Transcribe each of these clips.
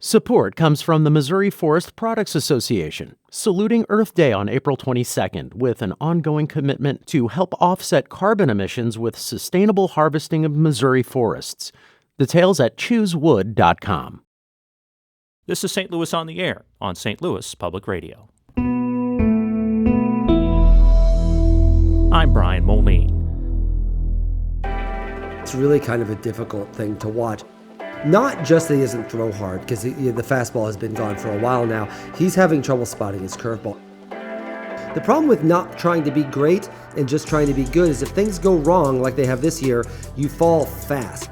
Support comes from the Missouri Forest Products Association, saluting Earth Day on April 22nd with an ongoing commitment to help offset carbon emissions with sustainable harvesting of Missouri forests. Details at choosewood.com. This is St. Louis on the Air on St. Louis Public Radio. I'm Brian Moline. It's really kind of a difficult thing to watch. Not just that he doesn't throw hard, because the fastball has been gone for a while now. He's having trouble spotting his curveball. The problem with not trying to be great and just trying to be good is if things go wrong like they have this year, you fall fast.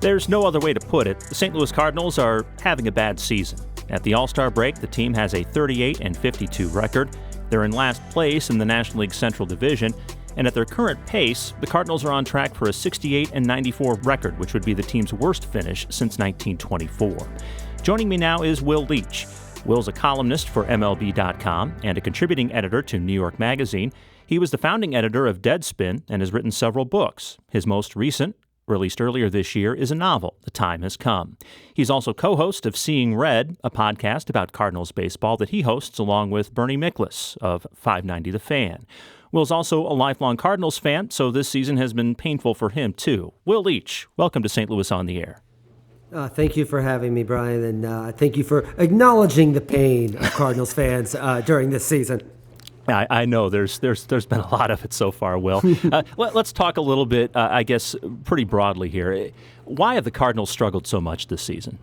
There's no other way to put it. The St. Louis Cardinals are having a bad season. At the All-Star break, the team has a 38-52 record. They're in last place in the National League Central Division. And at their current pace, the Cardinals are on track for a 68-94 record, which would be the team's worst finish since 1924. Joining me now is Will Leitch. Will's a columnist for MLB.com and a contributing editor to New York Magazine. He was the founding editor of Deadspin and has written several books. His most recent, released earlier this year, is a novel, The Time Has Come. He's also co-host of Seeing Red, a podcast about Cardinals baseball that he hosts along with Bernie Miklasz of 590 The Fan. Will's also a lifelong Cardinals fan, so this season has been painful for him, too. Will Leitch, welcome to St. Louis on the Air. Thank you for having me, Brian, and thank you for acknowledging the pain of Cardinals fans during this season. I know there's been a lot of it so far, Will. Let's talk a little bit, I guess, pretty broadly here. Why have the Cardinals struggled so much this season?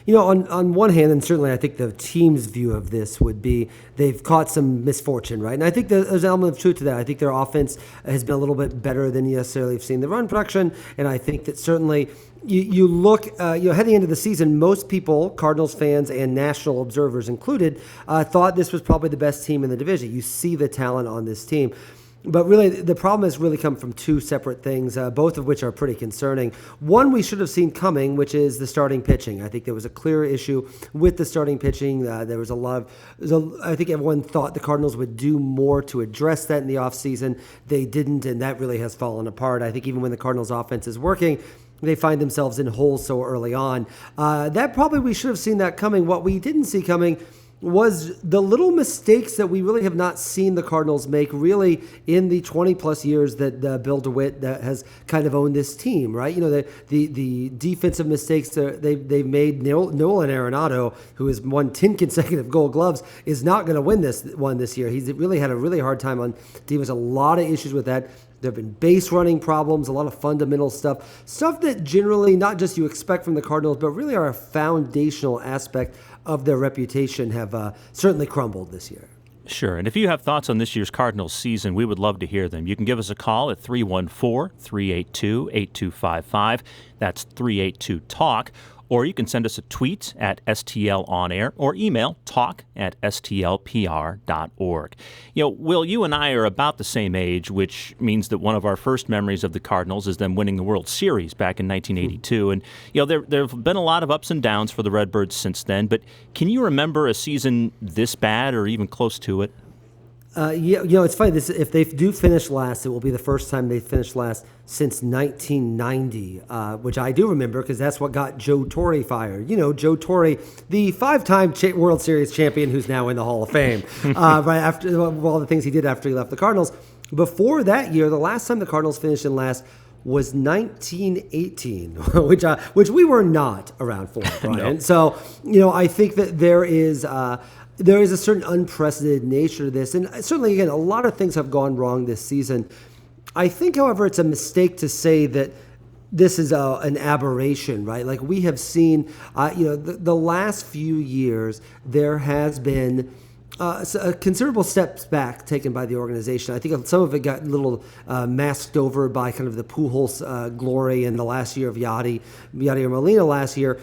You know, on one hand, and certainly I think the team's view of this would be they've caught some misfortune, right? And I think there's an element of truth to that. I think their offense has been a little bit better than you necessarily have seen the run production, and I think that certainly you look, heading into the season, most people, Cardinals fans and national observers included, thought this was probably the best team in the division. You see the talent on this team. But really, the problem has really come from two separate things, both of which are pretty concerning. One we should have seen coming, which is the starting pitching. I think there was a clear issue with the starting pitching. There was I think everyone thought the Cardinals would do more to address that in the offseason. They didn't, and that really has fallen apart. I think even when the Cardinals offense is working, they find themselves in holes so early on. That probably we should have seen that coming. What we didn't see coming was the little mistakes that we really have not seen the Cardinals make really in the 20-plus years that Bill DeWitt has kind of owned this team, right? You know, the defensive mistakes they've made. Nolan Arenado, who has won 10 consecutive Gold Gloves, is not going to win this one this year. He's really had a really hard time on defense. A lot of issues with that. There have been base running problems, a lot of fundamental stuff that generally not just you expect from the Cardinals, but really are a foundational aspect of their reputation have certainly crumbled this year. Sure. And if you have thoughts on this year's Cardinals season, we would love to hear them. You can give us a call at 314-382-8255. That's 382-TALK. Or you can send us a tweet at STL On Air or email talk@stlpr.org. You know, Will, you and I are about the same age, which means that one of our first memories of the Cardinals is them winning the World Series back in 1982. And, you know, there have been a lot of ups and downs for the Redbirds since then. But can you remember a season this bad or even close to it? It's funny. If they do finish last, it will be the first time they finished last since 1990, which I do remember because that's what got Joe Torre fired. You know, Joe Torre, the 5-time World Series champion who's now in the Hall of Fame, right after all the things he did after he left the Cardinals. Before that year, the last time the Cardinals finished in last was 1918, which we were not around for, Brian. No. So, you know, I think that there is a certain unprecedented nature to this. And certainly, again, a lot of things have gone wrong this season. I think, however, it's a mistake to say that this is an aberration, right? Like we have seen, the last few years, there has been considerable steps back taken by the organization. I think some of it got a little masked over by kind of the Pujols glory in the last year of Yadi or Molina last year.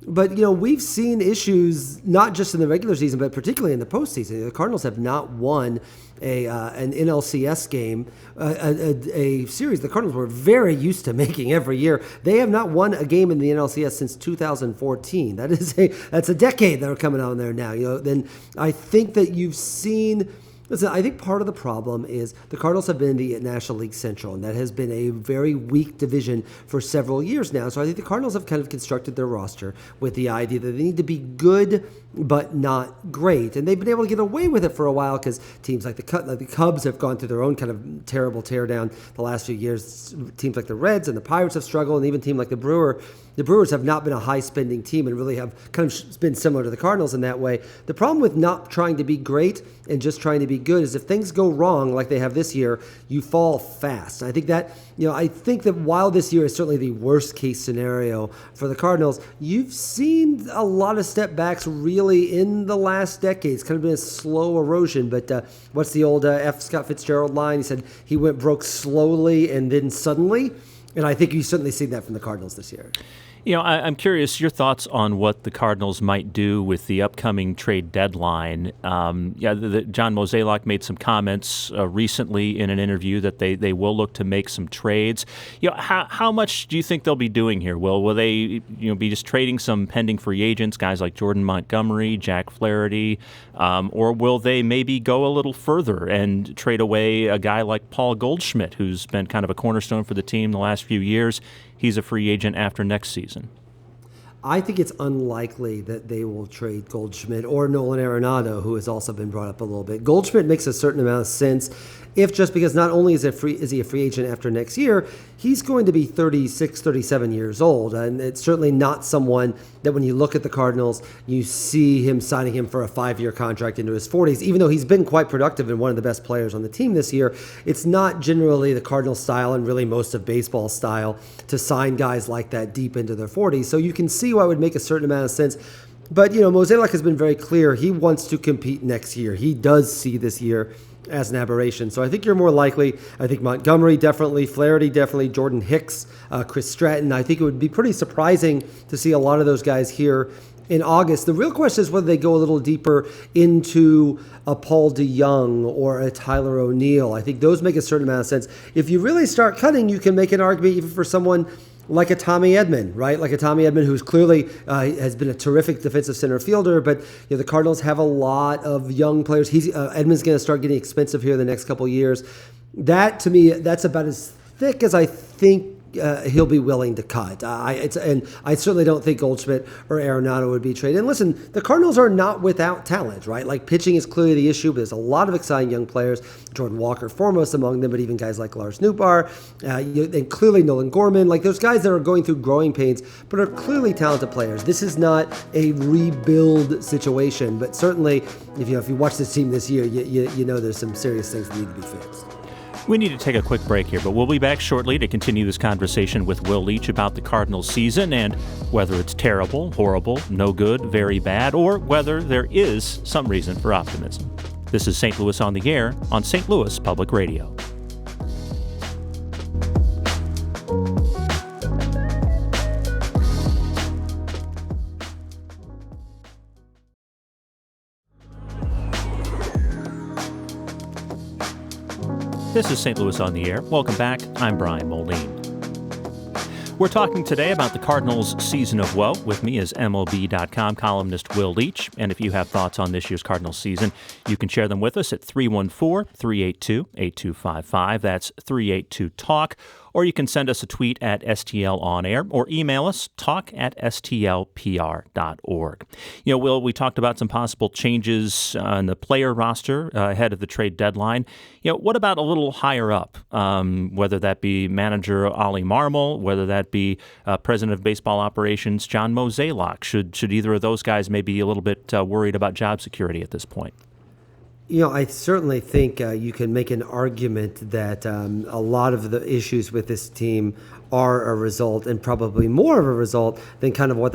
But, you know, we've seen issues not just in the regular season, but particularly in the postseason. The Cardinals have not won an NLCS game, a series the Cardinals were very used to making every year. They have not won a game in the NLCS since 2014. That's a decade that are coming on there now. You know, then I think that you've seen Listen, I think part of the problem is the Cardinals have been in the National League Central, and that has been a very weak division for several years now. So I think the Cardinals have kind of constructed their roster with the idea that they need to be good but not great. And they've been able to get away with it for a while because teams like the Cubs have gone through their own kind of terrible teardown the last few years. Teams like the Reds and the Pirates have struggled, and even a team like the Brewers have not been a high-spending team and really have kind of been similar to the Cardinals in that way. The problem with not trying to be great and just trying to be good is if things go wrong like they have this year, you fall fast. I think that while this year is certainly the worst-case scenario for the Cardinals, you've seen a lot of step backs really in the last decade. It's kind of been a slow erosion, but what's the old F. Scott Fitzgerald line? He said he went broke slowly and then suddenly, and I think you've certainly seen that from the Cardinals this year. I'm curious your thoughts on what the Cardinals might do with the upcoming trade deadline. John Mozeliak made some comments recently in an interview that they will look to make some trades. How much do you think they'll be doing here, Will? Will they be just trading some pending free agents, guys like Jordan Montgomery, Jack Flaherty, or will they maybe go a little further and trade away a guy like Paul Goldschmidt, who's been kind of a cornerstone for the team the last few years? He's a free agent after next season. I think it's unlikely that they will trade Goldschmidt or Nolan Arenado, who has also been brought up a little bit. Goldschmidt makes a certain amount of sense just because not only is he a free agent after next year, he's going to be 36, 37 years old. And it's certainly not someone that when you look at the Cardinals, you see him signing him for a 5-year contract into his 40s. Even though he's been quite productive and one of the best players on the team this year, it's not generally the Cardinals style and really most of baseball style to sign guys like that deep into their 40s. So you can see why it would make a certain amount of sense. But, Mozeliak has been very clear. He wants to compete next year. He does see this year as an aberration. So I think you're more likely, I think Montgomery definitely, Flaherty definitely, Jordan Hicks, Chris Stratton. I think it would be pretty surprising to see a lot of those guys here in August. The real question is whether they go a little deeper into a Paul DeYoung or a Tyler O'Neill. I think those make a certain amount of sense. If you really start cutting, you can make an argument even for someone like a Tommy Edman, right? Like a Tommy Edman who's clearly has been a terrific defensive center fielder, but the Cardinals have a lot of young players. Edman's going to start getting expensive here the next couple of years. That, to me, that's about as thick as I think he'll be willing to cut. And I certainly don't think Goldschmidt or Arenado would be traded. And listen, the Cardinals are not without talent, right? Like pitching is clearly the issue, but there's a lot of exciting young players. Jordan Walker foremost among them, but even guys like Lars Nootbaar, and clearly Nolan Gorman. Like those guys that are going through growing pains, but are clearly talented players. This is not a rebuild situation, but certainly if you watch this team this year, you know there's some serious things that need to be fixed. We need to take a quick break here, but we'll be back shortly to continue this conversation with Will Leitch about the Cardinals season and whether it's terrible, horrible, no good, very bad, or whether there is some reason for optimism. This is St. Louis on the Air on St. Louis Public Radio. This is St. Louis on the Air. Welcome back. I'm Brian Moline. We're talking today about the Cardinals' season of woe. With me is MLB.com columnist Will Leitch. And if you have thoughts on this year's Cardinals season, you can share them with us at 314-382-8255. That's 382-TALK. Or you can send us a tweet at STL On Air or email us, talk@stlpr.org. Will, we talked about some possible changes in the player roster ahead of the trade deadline. What about a little higher up, whether that be manager Ollie Marmol, whether that be president of baseball operations John Mozeliak? Should either of those guys maybe be a little bit worried about job security at this point? I certainly think you can make an argument that a lot of the issues with this team are a result, and probably more of a result than kind of what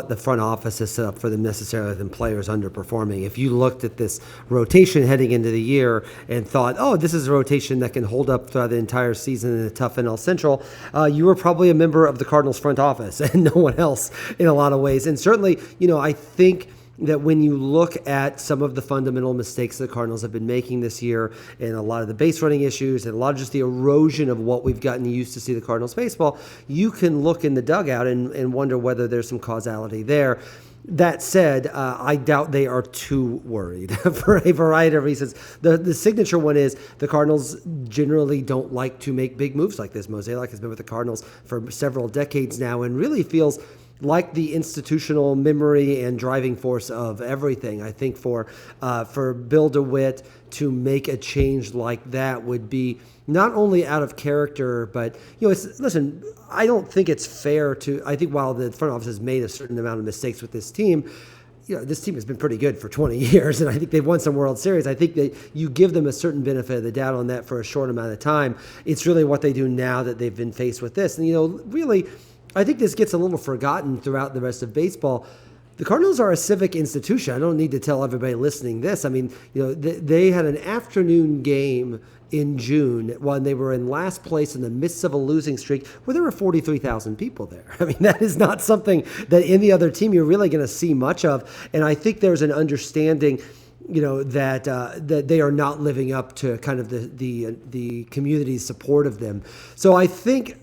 the front office has set up for them necessarily than players underperforming. If you looked at this rotation heading into the year and thought, oh, this is a rotation that can hold up throughout the entire season in a tough NL Central, you were probably a member of the Cardinals front office and no one else in a lot of ways. And certainly, I think that when you look at some of the fundamental mistakes the Cardinals have been making this year and a lot of the base running issues and a lot of just the erosion of what we've gotten used to see the Cardinals baseball, you can look in the dugout and wonder whether there's some causality there. That said, I doubt they are too worried for a variety of reasons. The signature one is the Cardinals generally don't like to make big moves like this. Mozeliak has been with the Cardinals for several decades now and really feels like the institutional memory and driving force of everything. I think for Bill DeWitt to make a change like that would be not only out of character, but listen, I don't think it's fair to. I think while the front office has made a certain amount of mistakes with this team, this team has been pretty good for 20 years, and I think they've won some World Series. I think that you give them a certain benefit of the doubt on that for a short amount of time. It's really what they do now that they've been faced with this, and really, I think this gets a little forgotten throughout the rest of baseball. The Cardinals are a civic institution. I don't need to tell everybody listening this. I mean, they had an afternoon game in June when they were in last place in the midst of a losing streak where there were 43,000 people there. I mean, that is not something that any other team you're really going to see much of. And I think there's an understanding that they are not living up to kind of the community's support of them. So I think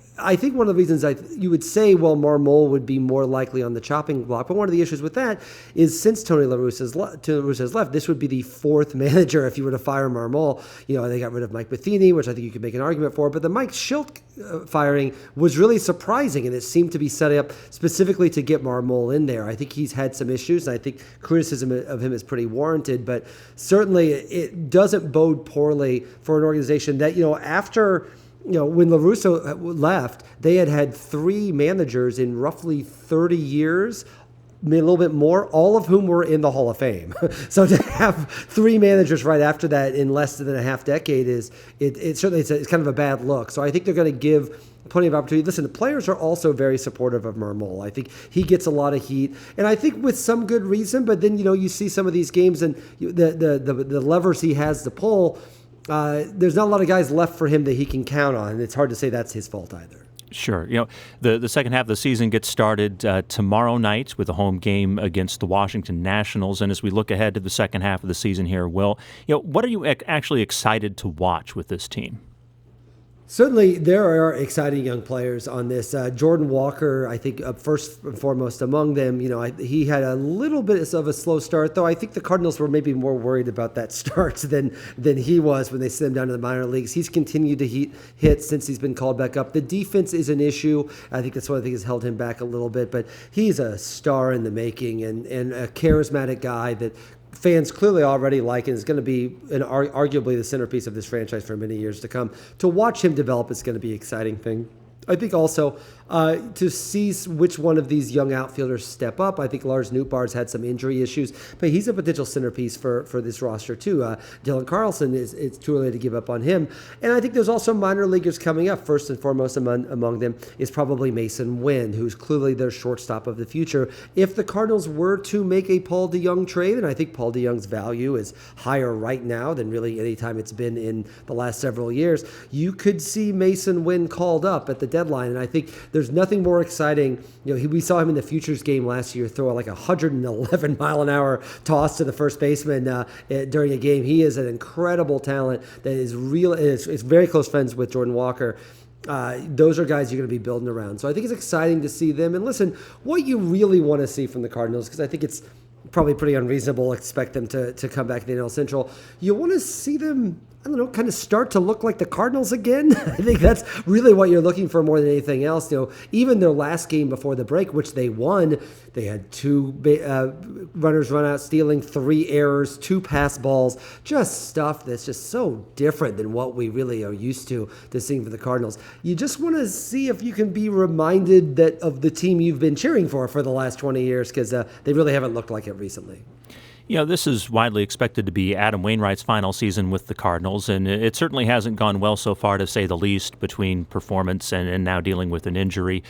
one of the reasons you would say, well, Marmol would be more likely on the chopping block, but one of the issues with that is since Tony La Russa has left, this would be the fourth manager if you were to fire Marmol. They got rid of Mike Matheny, which I think you could make an argument for, but the Mike Schilt firing was really surprising, and it seemed to be set up specifically to get Marmol in there. I think he's had some issues, and I think criticism of him is pretty warranted, but certainly it doesn't bode poorly for an organization that, after when La Russa left, they had three managers in roughly 30 years, maybe a little bit more, all of whom were in the Hall of Fame. So to have three managers right after that in less than a half decade it's kind of a bad look. So I think they're going to give plenty of opportunity. Listen, the players are also very supportive of Marmol. I think he gets a lot of heat, and I think with some good reason. But then you see some of these games and the levers he has to pull. There's not a lot of guys left for him that he can count on, and it's hard to say that's his fault either. Sure. The second half of the season gets started tomorrow night with a home game against the Washington Nationals. And as we look ahead to the second half of the season here, Will, what are you actually excited to watch with this team? Certainly, there are exciting young players on this. Jordan Walker, I think, first and foremost among them. He had a little bit of a slow start, though I think the Cardinals were maybe more worried about that start than he was when they sent him down to the minor leagues. He's continued to hit since he's been called back up. The defense is an issue. I think that's what I think has held him back a little bit, but he's a star in the making and a charismatic guy that fans clearly already like and is going to be arguably the centerpiece of this franchise for many years to come. To watch him develop is going to be an exciting thing. I think also to see which one of these young outfielders step up. I think Lars Nootbaar's had some injury issues, but he's a potential centerpiece for this roster too. Dylan Carlson, it's too early to give up on him. And I think there's also minor leaguers coming up. First and foremost among them is probably Mason Wynn, who's clearly their shortstop of the future. If the Cardinals were to make a Paul DeJong trade, and I think Paul DeJong's value is higher right now than really any time it's been in the last several years, you could see Mason Wynn called up at the deadline. And I think there's nothing more exciting. We saw him in the Futures game last year throw like 111 mile an hour toss to the first baseman during a game. He is an incredible talent that is very close friends with Jordan Walker. Those are guys you're going to be building around. So I think it's exciting to see them. And listen, what you really want to see from the Cardinals, because I think it's probably pretty unreasonable to expect them to come back to the NL Central. You want to see them, kind of start to look like the Cardinals again. I think that's really what you're looking for more than anything else. Even their last game before the break, which they won, they had two runners run out stealing, 3 errors, 2 pass balls, just stuff that's just so different than what we really are used to seeing for the Cardinals. You just want to see if you can be reminded of the team you've been cheering for the last 20 years, because they really haven't looked like it recently. This is widely expected to be Adam Wainwright's final season with the Cardinals, and it certainly hasn't gone well so far, to say the least, between performance and now dealing with an injury.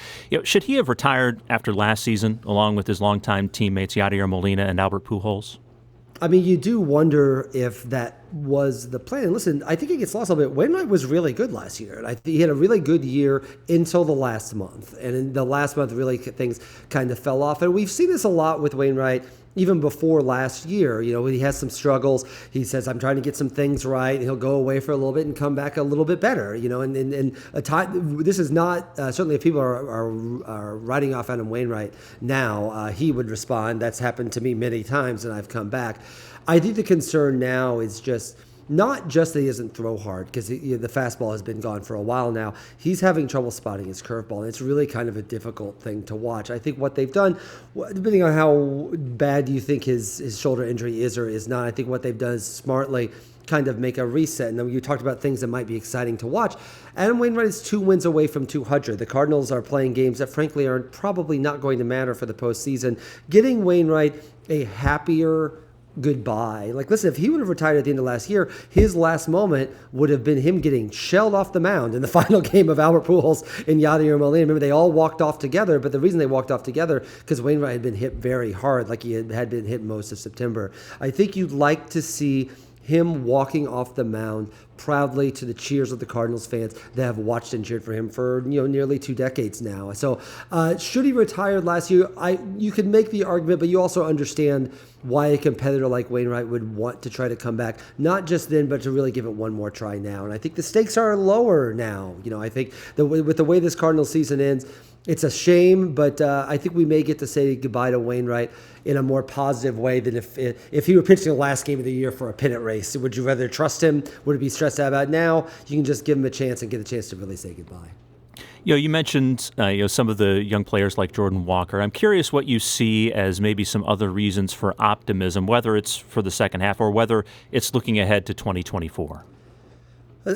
Should he have retired after last season, along with his longtime teammates Yadier Molina and Albert Pujols? I mean, you do wonder if that was the plan. And listen, I think it gets lost a little bit. Wainwright was really good last year. And he had a really good year until the last month. And in the last month, really, things kind of fell off. And we've seen this a lot with Wainwright even before last year. He has some struggles. He says, I'm trying to get some things right. And he'll go away for a little bit and come back a little bit better. And a time, this is not, certainly if people are writing off Adam Wainwright now, he would respond, that's happened to me many times and I've come back. I think the concern now is just, not just that he doesn't throw hard, because the fastball has been gone for a while now. He's having trouble spotting his curveball, and it's really kind of a difficult thing to watch. I think what they've done, depending on how bad you think his shoulder injury is or is not, I think what they've done is smartly kind of make a reset. And you talked about things that might be exciting to watch. Adam Wainwright is 2 wins away from 200. The Cardinals are playing games that, frankly, are probably not going to matter for the postseason. Getting Wainwright a happier goodbye. Listen, if he would have retired at the end of last year, his last moment would have been him getting shelled off the mound in the final game of Albert Pujols and Yadier Molina. Remember, they all walked off together, but the reason they walked off together because Wainwright had been hit very hard, like he had been hit most of September. I think you'd like to see him walking off the mound proudly to the cheers of the Cardinals fans that have watched and cheered for him for nearly 2 decades now. So should he retire last year? You could make the argument, but you also understand why a competitor like Wainwright would want to try to come back, not just then, but to really give it one more try now. And I think the stakes are lower now. I think with the way this Cardinals season ends, it's a shame, but I think we may get to say goodbye to Wainwright in a more positive way than if he were pitching the last game of the year for a pennant race. Would you rather trust him? Would it be stressed out about it? Now? You can just give him a chance and get a chance to really say goodbye. You mentioned some of the young players like Jordan Walker. I'm curious what you see as maybe some other reasons for optimism, whether it's for the second half or whether it's looking ahead to 2024.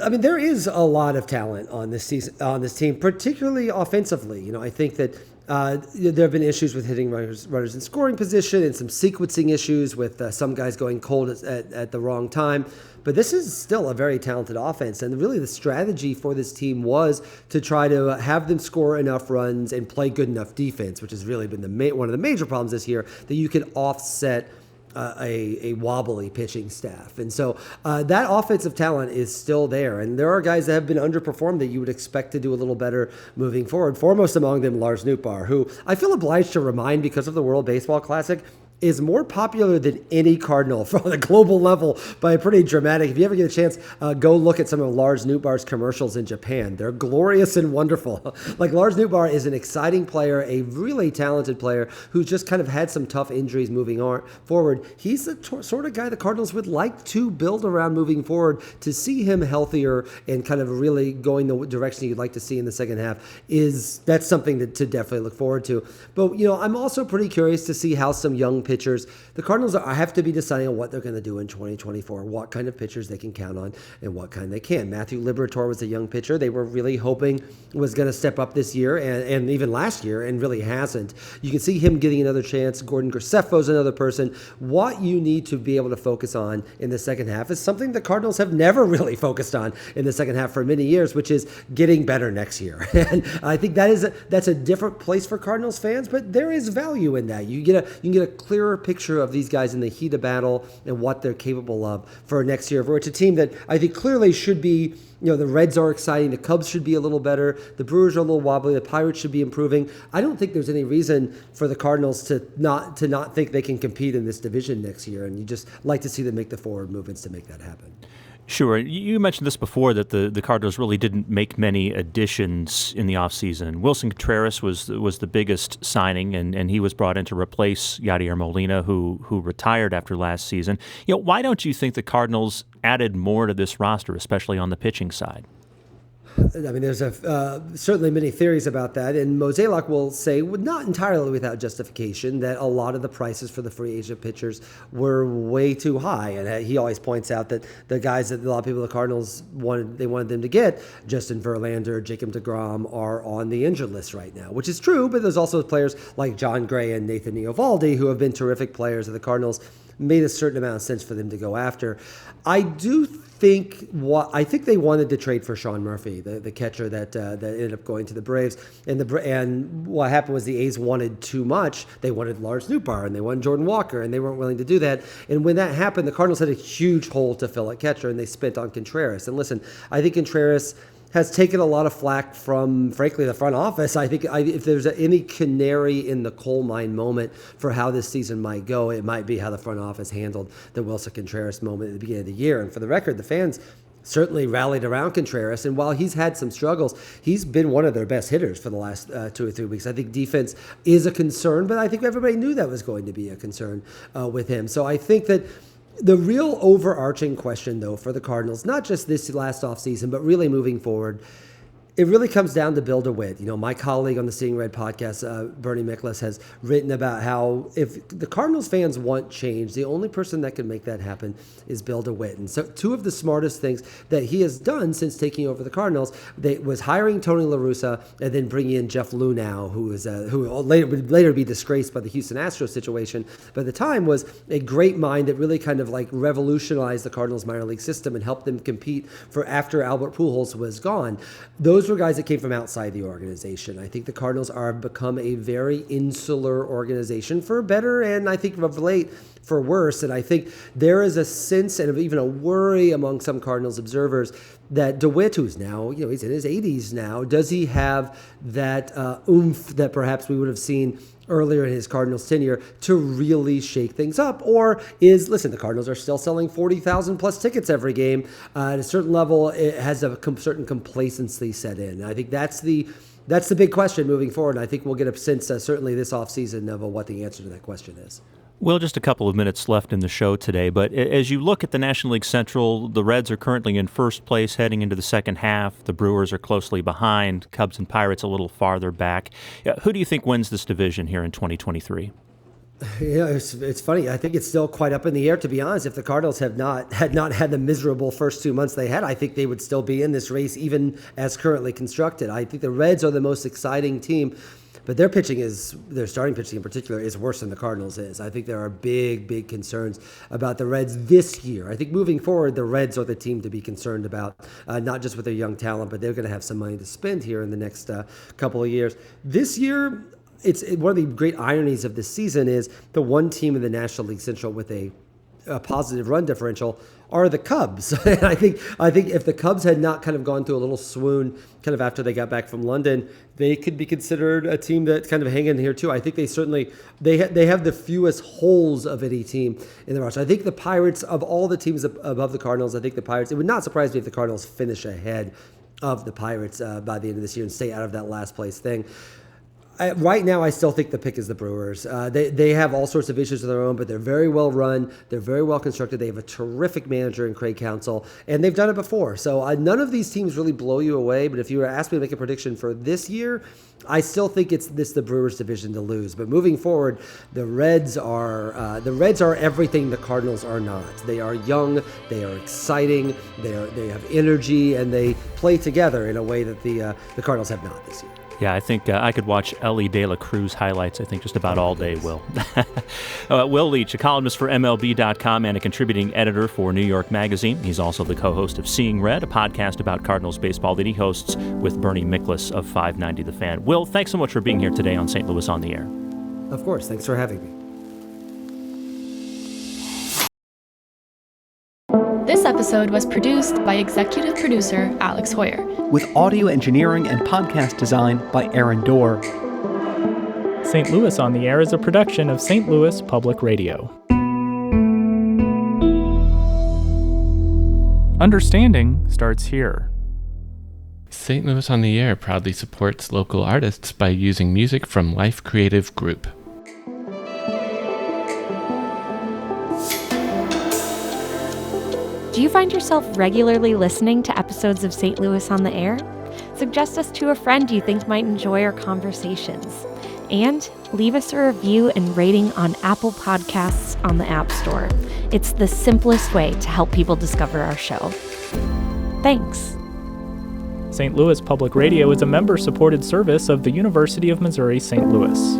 I mean, there is a lot of talent on this season, on this team, particularly offensively. I think that there have been issues with hitting runners in scoring position and some sequencing issues with some guys going cold at the wrong time. But this is still a very talented offense. And really the strategy for this team was to try to have them score enough runs and play good enough defense, which has really been one of the major problems this year, that you could offset a wobbly pitching staff. And so that offensive talent is still there. And there are guys that have been underperformed that you would expect to do a little better moving forward. Foremost among them, Lars Nootbaar, who I feel obliged to remind because of the World Baseball Classic, is more popular than any Cardinal on a global level by a pretty dramatic. If you ever get a chance, go look at some of Lars Nootbaar's commercials in Japan. They're glorious and wonderful. Lars Nootbaar is an exciting player, a really talented player who's just kind of had some tough injuries moving forward. He's the sort of guy the Cardinals would like to build around moving forward. To see him healthier and kind of really going the direction you'd like to see in the second half that's something to definitely look forward to. But I'm also pretty curious to see how some young pitchers, the Cardinals have to be deciding on what they're going to do in 2024, what kind of pitchers they can count on and what kind they can. Matthew Liberatore was a young pitcher they were really hoping was going to step up this year and even last year, and really hasn't. You can see him getting another chance. Gordon Graceffo's another person. What you need to be able to focus on in the second half is something the Cardinals have never really focused on in the second half for many years, which is getting better next year. And I think that's a different place for Cardinals fans, but there is value in that. You can get a clearer picture of these guys in the heat of battle and what they're capable of for next year. For it's a team that I think clearly should be, the Reds are exciting, the Cubs should be a little better, the Brewers are a little wobbly, the Pirates should be improving. I don't think there's any reason for the Cardinals to not think they can compete in this division next year, and you just like to see them make the forward movements to make that happen. Sure. You mentioned this before, that the Cardinals really didn't make many additions in the offseason. Wilson Contreras was the biggest signing, and he was brought in to replace Yadier Molina, who retired after last season. Why don't you think the Cardinals added more to this roster, especially on the pitching side? I mean, there's certainly many theories about that, and Mozeliak will say, not entirely without justification, that a lot of the prices for the free agent pitchers were way too high. And he always points out that the guys that a lot of people, the Cardinals, wanted them to get, Justin Verlander, Jacob deGrom, are on the injured list right now, which is true, but there's also players like John Gray and Nathan Eovaldi who have been terrific players, and the Cardinals made a certain amount of sense for them to go after. I think they wanted to trade for Sean Murphy, the catcher that ended up going to the Braves. And what happened was the A's wanted too much. They wanted Lars Nootbaar and they wanted Jordan Walker, and they weren't willing to do that. And when that happened, the Cardinals had a huge hole to fill at catcher, and they spent on Contreras. And listen, I think Contreras has taken a lot of flack from, frankly, the front office. I think if there's any canary in the coal mine moment for how this season might go, it might be how the front office handled the Wilson Contreras moment at the beginning of the year. And for the record, the fans certainly rallied around Contreras, and while he's had some struggles, he's been one of their best hitters for the last 2 or 3 weeks. I think defense is a concern, but I think everybody knew that was going to be a concern with him. So I think that the real overarching question, though, for the Cardinals, not just this last offseason, but really moving forward, it really comes down to Bill DeWitt. My colleague on the Seeing Red podcast, Bernie Miklasz, has written about how if the Cardinals fans want change, the only person that can make that happen is Bill DeWitt. And so two of the smartest things that he has done since taking over the Cardinals was hiring Tony La Russa and then bringing in Jeff Luhnow, who would later be disgraced by the Houston Astros situation, but at the time was a great mind that really kind of like revolutionized the Cardinals minor league system and helped them compete for after Albert Pujols was gone. Those were guys that came from outside the organization. I think the Cardinals are become a very insular organization, for better and I think of late for worse. And I think there is a sense and even a worry among some Cardinals observers that DeWitt, who's now, he's in his 80s now, does he have that oomph that perhaps we would have seen earlier in his Cardinals tenure to really shake things up? Or the Cardinals are still selling 40,000 plus tickets every game. At a certain level, it has a certain complacency set in. And I think that's the big question moving forward. And I think we'll get a sense, certainly this offseason, of what the answer to that question is. Well, just a couple of minutes left in the show today, but as you look at the National League Central, the Reds are currently in first place heading into the second half. The Brewers are closely behind, Cubs and Pirates a little farther back. Who do you think wins this division here in 2023? It's funny. I think it's still quite up in the air, to be honest. If the Cardinals had not had the miserable first 2 months they had, I think they would still be in this race, even as currently constructed. I think the Reds are the most exciting team, but their starting pitching in particular is worse than the Cardinals is. I think there are big concerns about the Reds this year. I think moving forward, the Reds are the team to be concerned about, not just with their young talent, but they're going to have some money to spend here in the next couple of years. This year, it's one of the great ironies of this season is the one team in the National League Central with a positive run differential are the Cubs. And I think if the Cubs had not kind of gone through a little swoon kind of after they got back from London, they could be considered a team that kind of hang in here too. I think they have the fewest holes of any team in the roster. I think the Pirates, of all the teams above the Cardinals, it would not surprise me if the Cardinals finish ahead of the Pirates by the end of this year and stay out of that last place thing. Right now, I still think the pick is the Brewers. They have all sorts of issues of their own, but they're very well run. They're very well constructed. They have a terrific manager in Craig Counsell, and they've done it before. So none of these teams really blow you away. But if you were to ask me to make a prediction for this year, I still think it's the Brewers division to lose. But moving forward, the Reds are everything the Cardinals are not. They are young. They are exciting. They have energy, and they play together in a way that the Cardinals have not this year. Yeah, I think I could watch Ellie De La Cruz highlights, just about all day, Will. Will Leitch, a columnist for MLB.com and a contributing editor for New York Magazine. He's also the co-host of Seeing Red, a podcast about Cardinals baseball that he hosts with Bernie Miklasz of 590 The Fan. Will, thanks so much for being here today on St. Louis on the Air. Of course. Thanks for having me. This episode was produced by executive producer Alex Hoyer, with audio engineering and podcast design by Aaron Dorr. St. Louis on the Air is a production of St. Louis Public Radio. Understanding starts here. St. Louis on the Air proudly supports local artists by using music from Life Creative Group. Do you find yourself regularly listening to episodes of St. Louis on the Air? Suggest us to a friend you think might enjoy our conversations. And leave us a review and rating on Apple Podcasts on the App Store. It's the simplest way to help people discover our show. Thanks. St. Louis Public Radio is a member-supported service of the University of Missouri St. Louis.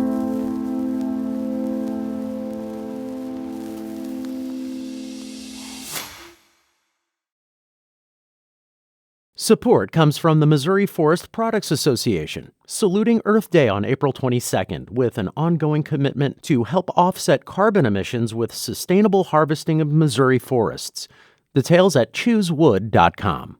Support comes from the Missouri Forest Products Association, saluting Earth Day on April 22nd with an ongoing commitment to help offset carbon emissions with sustainable harvesting of Missouri forests. Details at choosewood.com.